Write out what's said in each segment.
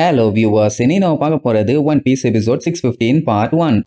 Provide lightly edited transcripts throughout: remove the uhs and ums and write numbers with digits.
Hello viewers, இனி நம்ம பார்க்க போறது one piece episode 615 part 1.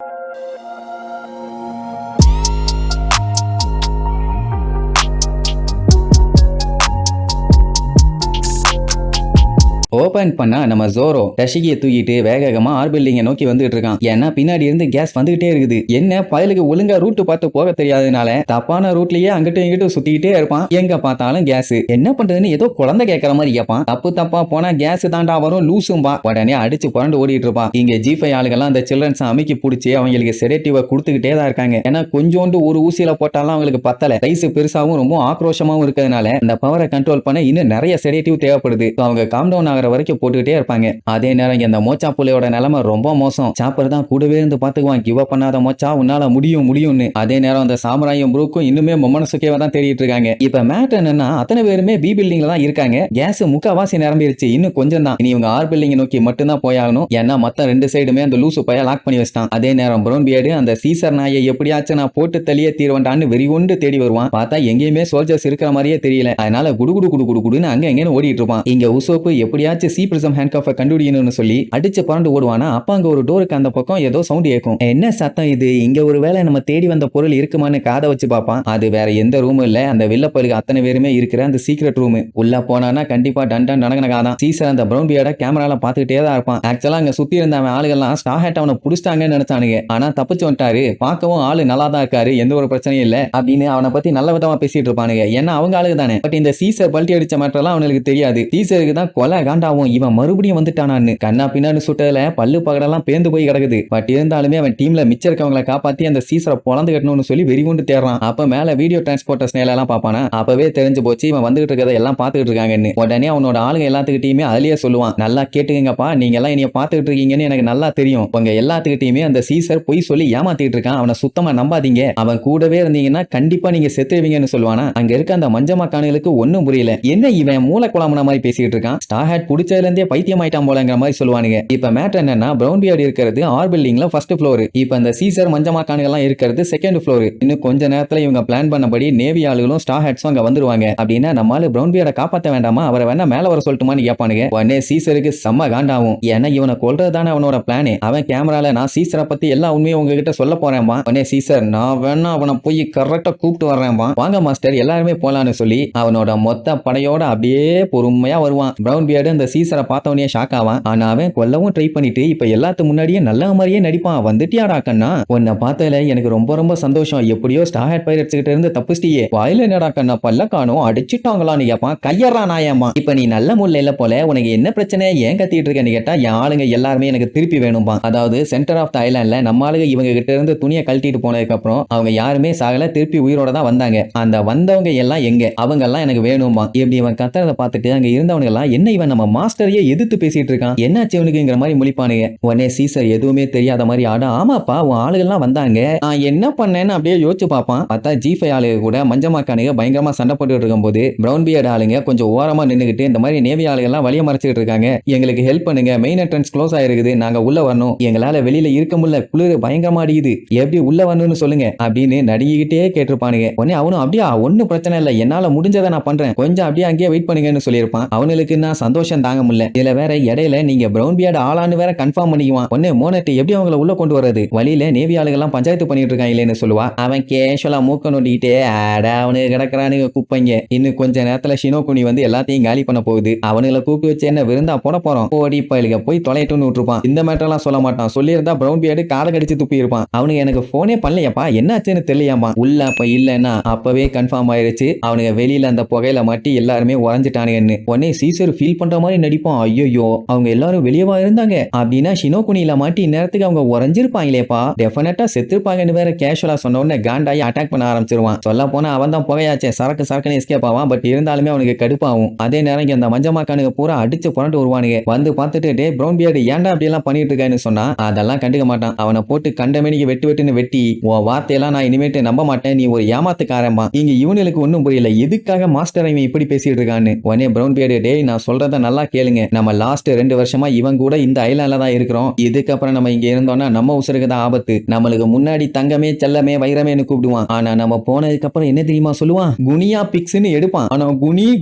Open பண்ணா நம்ம ஜோரோ டஷிகியை தூக்கிட்டு வேகமா ஆர் பில்டிங்கை நோக்கி வந்துட்டு இருக்கான். ஏன்னா பின்னாடி இருந்து கேஸ் வந்துகிட்டே இருக்குது. என்ன பயலுக்கு ஒழுங்கா ரூட் பார்த்து போக தெரியாதனால தப்பான ரூட்லயே அங்கிட்டு இங்கிட்டு சுத்திக்கிட்டே இருப்பான். எங்க பார்த்தாலும் கேஸ். என்ன பண்றதுன்னு ஏதோ குழந்தை கேட்கற மாதிரி கேட்பான். தப்பா போனா கேஸ் தாண்டா வரும் லூசும்பா. உடனே அடிச்சு புரண்டு ஓடிட்டு இருப்பான். இங்க ஜி5 ஆளுகெல்லாம் அந்த சில்ட்ரன்ஸ் அமைக்கி பிடிச்சி அவங்களுக்கு செடேட்டிவ் கொடுத்துக்கிட்டே தான் இருக்காங்க. ஏன்னா கொஞ்சோண்டு ஒரு ஊசியில போட்டாலும் அவங்களுக்கு பத்தல. சைஸ் பெருசாவும் ரொம்ப ஆக்ரோஷமாவும் இருக்கிறதுனால இந்த பவரை கண்ட்ரோல் பண்ண இன்னும் நிறைய செடேட்டிவ் தேவைப்படுது. அவங்க காம் டவுன் ஆகிற வரைக்கும் போட்டுக்கிட்டே இருப்பாங்க. அதே நேரம் இந்த மோச்சா புள்ளையோட நிலைமை ரொம்ப மோசம். சாப்பர் தான் கூடவே இருந்து பாத்துக்குவான். கிவ் அப் பண்ணாத மோச்சா உன்னால முடியும்னு. அதே நேரம் அந்த சாமுராயும் ப்ரூக்கும் இன்னுமே மொமனசுக்கேவா தான் தேடிட்டு இருக்காங்க. இப்ப மேட்டர் என்னன்னா அத்தனை பேருமே பி பில்டிங்ல தான் இருக்காங்க. கேஸ் முக்காவாசி நிரம்பிருச்சு. இன்னும் கொஞ்சம் தான். இனி இவங்க ஆர் பில்டிங் நோக்கி மட்டும் தான் போயாகணும். ஏன்னா மத்த ரெண்டு சைடுமே அந்த லூசு பைய லாக் பண்ணி வச்சிட்டான். அதே நேரம் ப்ரௌன் பியர்டு அந்த சீசர் நாயை எப்படியாச்சும் நான் போட்டு தள்ளியே தீர்வண்டான்னு வெறி கொண்டு தேடி வருவான். பார்த்தா எங்கேயுமே சோல்ஜர்ஸ் இருக்கிற மாதிரியே தெரியல. அதனால குடுகுடுன்னு அங்க எங்கன்னு ஓடிட்டு இருப்பான். இங்க உசோப்பு எப்படியாச்சும் சி பிரிசம் ஹேண்ட்கஃபை கண்டுபிடிக்கணும்னு சொல்லி அடிச்சு பறந்து ஓடுவானா. அப்ப அங்க ஒரு டோருக்கு அந்த பக்கம் ஏதோ சவுண்ட் கேட்கும். என்ன சத்தம் இது? இங்க ஒரு வேளை நம்ம தேடி வந்த பொருள் இருக்குமான்னு காதை வச்சு பார்ப்பான். அது வேற எந்த ரூமும் இல்ல. அந்த வில்லப்பலுக்கு அத்தனை பேருமே இருக்கிற அந்த சீக்ரெட் ரூம் உள்ள போனானா கண்டிப்பா டன் நடக்கனகாதான். சீசர் அந்த பிரவுன் பியர்ட கேமரால பாத்துக்கிட்டே தான் இருப்பான். ஆக்சுவலா அங்க சுத்தி இருந்த அவன் ஆளுகள்லாம் ஸ்டார் ஹேட் அவனை புடிச்சிட்டாங்கன்னு நினைச்சானுங்க. ஆனா தப்பிச்சு வந்துட்டாரு. பார்க்கவும் ஆளு நல்லா தான் இருக்காரு, எந்த ஒரு பிரச்சனையும் இல்ல அப்படின்னு அவனை பத்தி நல்ல விதமா பேசிட்டு இருப்பானுங்க. ஏன்னா அவங்க ஆளுக தானே. பட் இந்த சீசர் பல்ட்டி அடிச்ச மேட்டர்லாம் அவனுக்கு தெரியாது. சீசருக்கு தான் கொலை காண்டாவும். இவன் மறுபடியும் வந்துட்டானான்னு கண்ணா பின்னாடி சுட்டதுல பல்லு பகடெல்லாம் பேந்து போய் கிடக்குது. பட் இருந்தாலுமே அவன் டீம்ல மிச்சம் இருக்கவங்களை காப்பாத்தி அந்த சீசரை பொழந்து கட்டணும்னு சொல்லி வெறி கொண்டு தேடுறான். அப்ப மேல வீடியோ டிரான்ஸ்போர்ட்டர்ஸ் எல்லாம் பாப்பானா. அப்பவே தெரிஞ்சு போச்சு இவன் வந்துகிட்டு இருக்கதை எல்லாம் பாத்துக்கிட்டு இருக்காங்கன்னு. உடனே அவனோட ஆளுங்க எல்லாத்துக்கிட்டையுமே அதுலயே சொல்லுவான், நல்லா கேட்டுங்கப்பா, நீங்க எல்லாம் என்னைய பாத்துக்கிட்டு இருக்கீங்கன்னு எனக்கு நல்லா தெரியும். உங்க எல்லாத்துக்கிட்டையுமே அந்த சீசர் பொய் சொல்லி ஏமாத்திட்டு இருக்கான். அவனை சுத்தமா நம்பாதீங்க. அவன் கூடவே இருந்தீங்கன்னா கண்டிப்பா நீங்க செத்துருவீங்கன்னு சொல்லுவானா. அங்க இருக்க அந்த மஞ்சமா காணுகளுக்கு ஒன்னும் புரியல. என்ன இவன் மூளை குழம்புன மாதிரி பேசிட்டு இருக்கான். ஸ்டார் ஹேட் புடிச்சதுல இருந்தே பைத்தியம் ஆயிட்டான் போலங்கிற மாதிரி சொல்லுவானுங்க. இப்ப மேட்டர் என்னன்னா பிரவுன் பியர்டு இருக்கிறது ஆர் பில்டிங்ல ஃபர்ஸ்ட் ஃப்ளோர். இப்ப அந்த சீசர் மஞ்சமாக்கானுங்க இருக்கிறது செகண்ட் ஃப்ளோர். இன்னும் கொஞ்ச நேரத்துல இவங்க பிளான் பண்ணபடி நேவி ஆளுகளும் ஸ்டார் ஹேட்ஸும் அங்க வந்துருவாங்க. அப்படின்னா நம்மால பிரவுன் பியர்டை காப்பாற்ற வேண்டாமா, அவரை வேணா மேல வர சொல்லட்டுமான்னு கேட்பானுங்க. உடனே சீசருக்கு செம்ம காண்டாவும். ஏன்னா இவனை கொல்றதுதானே அவனோட பிளானே. அவன் கேமரால நான் சீசரை பத்தி எல்லா உண்மையும் உங்ககிட்ட சொல்ல போறேன்பா. உடனே சீசர் நான் வேணா அவனை போய் கரெக்டா கூப்பிட்டு வர்றேன்பா, வாங்க மாஸ்டர் எல்லாருமே போலான்னு சொல்லி அவனோட மொத்த படையோட அப்படியே பொறுமையா வருவான். பிரவுன் பியர்டு அந்த சீசரை பார்த்தவனே ஷாக் ஆவான். ஆனா அவன் கொல்லவும் ட்ரை பண்ணிட்டு இப்ப எல்லாத்து முன்னாடியே நல்ல மாதிரியே நடிப்பான். வந்துட்டியாடா கண்ணா, உன்னை பார்த்ததுல எனக்கு ரொம்ப சந்தோஷம். எப்படியோ ஸ்டார் ஹேட் பைரட்ஸ் கிட்ட இருந்து தப்பிச்சிட்டியே. வாயில என்னடா கண்ணா பல்ல காணோம், அடிச்சுட்டாங்களான்னு கேட்பான். கையறா நாயம்மா, இப்ப நீ நல்ல முல்ல இல்ல போல, உனக்கு என்ன பிரச்சனை, ஏன் கத்திட்டு இருக்கேன்னு கேட்டா என் ஆளுங்க எல்லாருமே எனக்கு திருப்பி வேணும்பா. அதாவது சென்டர் ஆஃப் த ஐலாண்ட்ல நம்ம ஆளுங்க இவங்க கிட்ட இருந்து துணியை கழட்டிட்டு போனதுக்கு அப்புறம் அவங்க யாருமே சாகல, திருப்பி உயிரோட தான் வந்தாங்க. அந்த வந்தவங்க எல்லாம் எங்க, அவங்க எல்லாம் எனக்கு வேணும்பா. இப்படி இவன் கத்துறத பார்த்துட்டு அங்க இருந்தவங்க எல்லாம் என்ன இவன் நம்ம மாஸ்டரையே எதிர்த்து பேசிட்டு இருக்கான், என்னாச்சு இவனுக்குங்கிற மாதிரி முழிப்பானுங்க. உடனே சீசர் எதுவுமே தெரியாத மாதிரி ஆடா, ஆமாப்பா உன் ஆளுகள்லாம் வந்தாங்க, நான் என்ன பண்ணேன்னு அப்படியே யோசிச்சு பார்ப்பான். பார்த்தா ஜி5 ஆளுங்க கூட மஞ்சமாக்கானுங்க பயங்கரமா சண்டை போட்டு இருக்கும் போது பிரவுன் பியர்டு ஆளுங்க கொஞ்சம் ஓரமா நின்னுகிட்டு இந்த மாதிரி நேவி ஆளுகள்லாம் வழிய மறைச்சிட்டு இருக்காங்க, எங்களுக்கு ஹெல்ப் பண்ணுங்க, மெயின் என்ட்ரன்ஸ் க்ளோஸ் ஆயிருக்குது, நாங்க உள்ள வரணும், எங்களால வெளியில இருக்க முடியல, குளிர் பயங்கரமா அடிக்குது, எப்படி உள்ள வரணும்னு சொல்லுங்க அப்படின்னு நடிகிட்டே கேட்டிருப்பானுங்க. உடனே அவனும் அப்படியா ஒன்னும் பிரச்சனை இல்லை, என்னால முடிஞ்சதை நான் பண்றேன், கொஞ்சம் அப்படியே அங்கேயே வெயிட் பண்ணுங்கன்னு சொல்லியிருப்பான். அவனுக்கு நான் சந்தோஷம் தாங்க முடியல. இதுல வேற இடையில நீங்க பிரவுன் பியர்டு ஆளான்னு வேற கன்ஃபார்ம் பண்ணிக்குவான். உடனே மோனட் எப்படி அவங்கள உள்ள கொண்டு வரது, வழியில நேவி ஆளுகெல்லாம் பஞ்சாயத்து பண்ணிட்டு இருக்காங்க இல்லைன்னு சொல்லுவா. அவன் கேஷுவலா மூக்க நோண்டிக்கிட்டே ஆடா அவனுக்கு கிடக்குறானுங்க குப்பைங்க, இன்னும் கொஞ்ச நேரத்துல ஷினோகுனி வந்து எல்லாத்தையும் காலி பண்ண போகுது, அவனுங்களை கூப்பிட்டு வச்சு என்ன விருந்தா போட போறோம், ஓடி பயிலுக போய் தொலைட்டுன்னு விட்டுருப்பான். இந்த மேட்டர்லாம் சொல்ல மாட்டான். சொல்லியிருந்தா பிரவுன் பியர்டு காலை கடிச்சு துப்பி இருப்பான். அவனுக்கு எனக்கு போனே பண்ணலையாப்பா, என்னாச்சுன்னு தெரியலையாமா. உள்ள அப்ப இல்லன்னா அப்பவே கன்ஃபார்ம் ஆயிருச்சு, அவனுக்கு வெளியில அந்த புகையில மாட்டி எல்லாருமே உறைஞ்சிட்டானுங்கன்னு. உடனே சீசர் ஃபீல் பண்ற மாதிரி நடிப்பான். ஐயோ அவங்க எல்லாரும் வெளியவா இருந்தாங்க அப்படின்னா ஷினோகுனியில மாட்டி நேரத்துக்கு அவங்க உறைஞ்சிருப்பாங்களேப்பா, டெஃபினட்டா செத்துருப்பாங்கன்னு வேற கேஷுவலா சொன்ன உடனே காண்டாயி அட்டாக் பண்ண ஆரம்பிச்சிருவான். சொல்ல போனா அவன் தான் புகையாச்சே, சரக்குன்னு எஸ்கேப் ஆவான். பட் இருந்தாலுமே அவனுக்கு கடுப்பாகும். அதே நேரம் அந்த மஞ்சமாக்கானுங்க பூரா அடிச்சு புரண்டு வருவானுங்க. வந்து பார்த்துட்டு டே பிரவுன் பியர்டு ஏன்டா அப்படி எல்லாம் பண்ணிட்டு இருக்கான்னு சொன்னா அதெல்லாம் கண்டுக்க மாட்டான். அவனை போட்டு கண்டமேனிக்கு வெட்டுன்னு வெட்டி உன் வார்த்தையெல்லாம் நான் இனிமேட்டு நம்ப மாட்டேன், நீ ஒரு ஏமாத்துக்காரன்பா. இங்க இவனுக்கு ஒன்னும் புரியல, எதுக்காக மாஸ்டர் இவன் இப்படி பேசிட்டு இருக்கான்னு. உடனே பிரவுன் பியர்டு டே நான் சொல்றத நல்லா நல்லா கேளுங்க. நம்ம லாஸ்ட் 2 வருஷமா இவன் கூட இந்த ஐலாண்ட்ல தான் இருக்கிறோம். இதுக்கப்புறம் நம்ம இங்க இருந்தோம்னா நம்ம உசுருக்கு தான் ஆபத்து. நம்மளுக்கு முன்னாடி தங்கமே செல்லமே வைரமேன்னு கூப்பிடுவான். ஆனா நம்ம போனதுக்கு அப்புறம் என்ன தெரியுமா சொல்லுவான்? குனியா பிக்ஸ்னு எடுப்பான். ஆனா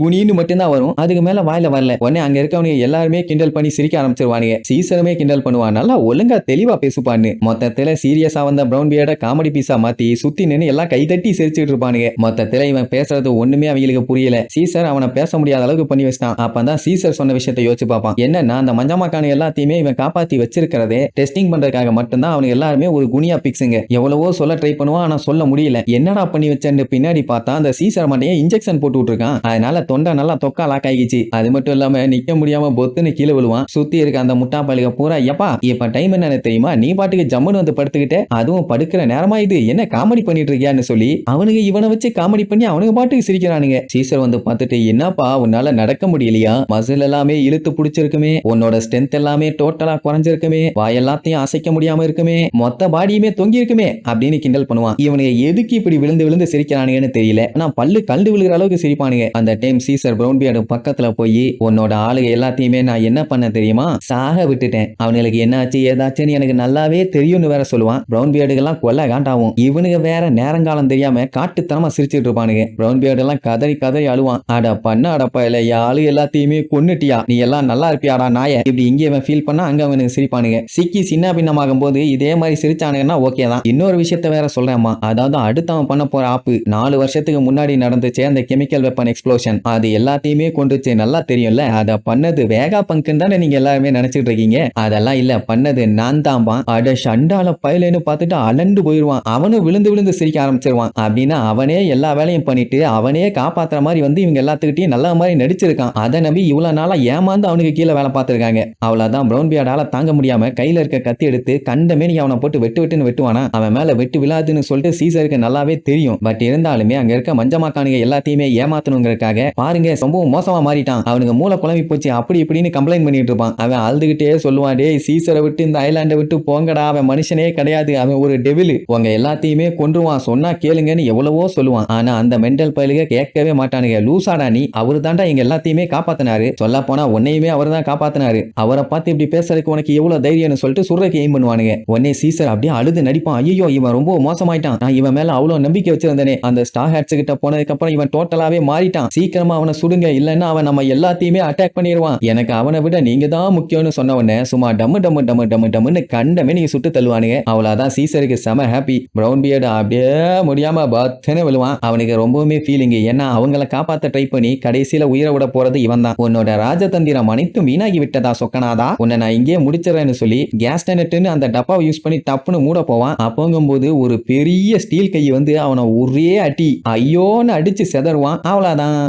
குனின்னு மட்டும் தான் வரும். அதுக்கு மேல வாயில வரல. உடனே அங்க இருக்கவங்க எல்லாருமே கிண்டல் பண்ணி சிரிக்க ஆரம்பிச்சிருவானுங்க. சீசருமே கிண்டல் பண்ணுவான். நல்லா ஒழுங்கா தெளிவா பேசுப்பான்னு. மொத்தத்துல சீரியஸா வந்த பிரவுன் பியர்ட காமெடி பீஸா மாத்தி சுத்தி நின்னு எல்லாம் கைதட்டி சிரிச்சிட்டு இருப்பானுங்க. மொத்தத்துல இவன் பேசுறது ஒண்ணுமே அவங்களுக்கு புரியல. சீசர் அவனை பேச முடியாத அளவுக்கு பண்ணி வச்சிட்டான். அப்பதான் சீசர் சொன்ன விஷயத்தை யோசிச்சு பார்ப்பான். என்னன்னா அந்த மஞ்சமாக்கான எல்லாத்தையுமே இவன் காப்பாத்தி வச்சிருக்கிறதே டெஸ்டிங் பண்றதுக்காக மட்டும்தான். அவனுக்கு எல்லாருமே ஒரு குனியா பிக்ஸுங்க. எவ்வளவோ சொல்ல ட்ரை பண்ணுவான். ஆனா சொல்ல முடியல. என்னடா பண்ணி வச்சேன்னு பின்னாடி பார்த்தா அந்த சீசர் மாட்டையே இன்ஜெக்ஷன் போட்டு விட்டுருக்கான். அதனால தொண்டை நல்லா தொக்கா லாக் ஆகிச்சு. அது மட்டும் இல்லாம நிக்க முடியாம பொத்துன்னு கீழே விழுவான். சுத்தி இருக்க அந்த முட்டா பழுக பூரா எப்பா இப்ப டைம் என்ன தெரியுமா? நீ பாட்டுக்கு ஜம்முன்னு வந்து படுத்துக்கிட்டே அதுவும் படுக்கிற நேரமா இது என்ன காமெடி பண்ணிட்டு இருக்கியான்னு சொல்லி அவனுக்கு இவனை வச்சு காமெடி பண்ணி அவனுக்கு பாட்டுக்கு சிரிக்கிறானுங்க. சீசர் வந்து பார்த்துட்டு என்னப்பா உன்னால நடக்க முடியலையா? மசில் எல்லாமே இழுத்து பிடிச்சிருக்குமே, உன்னோட ஸ்ட்ரென்த் எல்லாமே டோட்டலா குறைஞ்சிருக்குமே, வாய் எல்லாத்தையும் அசைக்க முடியாம இருக்குமே, மொத்த பாடியுமே தொங்கி இருக்குமே அப்படின்னு கிண்டல் பண்ணுவான். இவனுக்கு எதுக்கு இப்படி விழுந்து விழுந்து சிரிக்கிறானுங்கன்னு தெரியல. ஆனா பல்லு கல்டு விழுகிற அளவுக்கு சிரிப்பானுங்க. அந்த டைம் சீசர் பிரவுன் பியர்டு பக்கத்துல போய் உன்னோட ஆளுக எல்லாத்தையுமே நான் என்ன பண்ண தெரியுமா? சாக விட்டுட்டேன். அவனுக்கு என்னாச்சு ஏதாச்சுன்னு எனக்கு நல்லாவே தெரியும்னு வேற சொல்லுவான். பிரவுன் பியர்டுகெல்லாம் கொல்ல காண்டாவும். இவனுக்கு வேற நேரங்காலம் தெரியாம காட்டுத்தனமா சிரிச்சிட்டு இருப்பானுங்க. பிரவுன் பியர்டு எல்லாம் கதறி கதறி அழுவான். அட பண்ண அடப்பா இல்ல ஆளு எல்லாத்தையுமே கொன்னுட்டியா? நீ எல்லாம் நல்லா இருப்பியாடா நாய? இப்படி இங்கே அவன் ஃபீல் பண்ணா அங்க அவனுக்கு சிரிப்பானுங்க. சிக்கி சின்ன பின்னமாகும் போது இதே மாதிரி சிரிச்சானுங்கன்னா ஓகே தான். இன்னொரு விஷயத்த வேற சொல்றேன்மா. அதாவது அடுத்தவன் பண்ண போற ஆப்பு 4 வருஷத்துக்கு முன்னாடி நடந்துச்சு அந்த கெமிக்கல் வெப்பன் எக்ஸ்ப்ளோஷன். அது எல்லாத்தையுமே கொண்டுச்சு நல்லா தெரியும்ல. அத பண்ணது வேகா பங்குன்னு தானே நீங்க எல்லாருமே நினைச்சிட்டு இருக்கீங்க. அதெல்லாம் இல்ல, பண்ணது நான் தான்பா. அட சண்டால பயலேன்னு பார்த்துட்டு அலண்டு போயிருவான். அவனும் விழுந்து விழுந்து சிரிக்க ஆரம்பிச்சிருவான். அப்படின்னா அவனே எல்லா வேலையும் பண்ணிட்டு அவனே காப்பாத்துற மாதிரி வந்து இவங்க எல்லாத்துக்கிட்டையும் நல்ல மாதிரி நடிச்சிருக்கான். அதை நம்பி இவ்வளவு நாளா ஏமாந்து அவனுக்கு கீழே வேலை பார்த்திருக்காங்க. அவ்வளவுதான் பிரவுன் பியர்டால தாங்க முடியாம கையில இருக்க கத்தி எடுத்து கண்டமே நீ அவனை போட்டு வெட்டுன்னு வெட்டுவானா. அவன் மேல வெட்டு விழாதுன்னு சொல்லிட்டு சீசருக்கு நல்லாவே தெரியும். பட் இருந்தாலுமே அங்க இருக்க மஞ்சமாக்கானுங்க எல்லாத்தையுமே ஏமாத்தணுங்கிறதுக்காக பாருங்க ரொம்பவும் மோசமா மாறிட்டான். அவனுக்கு மூளை குழம்பி போச்சு அப்படி இப்படின்னு கம்ப்ளைண்ட் பண்ணிட்டு இருப்பான். அவன் அழுதுகிட்டே சொல்லுவான், டேய் சீசரை விட்டு இந்த ஐலாண்டை விட்டு போங்கடா, அவன் மனுஷனே கிடையாது, அவன் ஒரு டெவில், உங்க எல்லாத்தையுமே கொன்றுவான், சொன்னா கேளுங்கன்னு எவ்வளவோ சொல்லுவான். ஆனா அந்த மெண்டல் பயலுக கேட்கவே மாட்டானுங்க. லூசாடா நீ, அவரு தாண்டா எங்க எல்லாத்தையுமே காப்பாத்தினாரு, சொல்ல போனா உன்னையுமே அவர் தான் காப்பாத்தினாரு, அவரை பார்த்து இப்படி பேசுறதுக்கு உனக்கு எவ்வளவு தைரியம்னு சொல்லிட்டு சுடுறதுக்கு எய்ம் பண்ணுவானுங்க. உடனே சீசர் அப்படியே அழுது நடிப்பான். ஐயோ இவன் ரொம்ப மோசமாயிட்டான், நான் இவன் மேல அவ்வளவு நம்பிக்கை வச்சிருந்தேனே, அந்த ஸ்டார் ஹேட்ஸ் கிட்ட போனதுக்கு அப்புறம் இவன் டோட்டலாவே மாறிட்டான், சீக்கிரமா அவனை சுடுங்க இல்லன்னா அவன் நம்ம எல்லாத்தையுமே அட்டாக் பண்ணிடுவான், எனக்கு அவனை விட நீங்க தான் முக்கியம்னு சொன்ன உடனே சும்மா டம்மு டம்மு டம்மு டம்மு டம்முன்னு கண்டமே நீங்க சுட்டு தள்ளுவானுங்க. அவ்வளவுதான் சீசருக்கு செம ஹாப்பி. பிரவுன் பியர்டு அப்படியே முடியாம பத்தனே விழுவான். அவனுக்கு ரொம்பவுமே ஃபீலிங். ஏன்னா அவங்கள காப்பாத்த ட்ரை பண்ணி கடைசியில உயிரை விட போறது இவன் தான். உன்னோட ராஜதந்திரம் அனைத்தும் வீணாகி விட்டதா சொக்கனாதா, உன்னை நான் இங்கே முடிச்சிடறேன்னு சொல்லி கேஸ் டெனட்னு அந்த டப்பாவை யூஸ் பண்ணி டப்புன்னு மூட போவான். அப்போங்கும்போது ஒரு பெரிய ஸ்டீல் கை வந்து அவனை ஒரே அடி ஐயோன்னு அடிச்சு செதறுவான். அவ்வளவுதான்.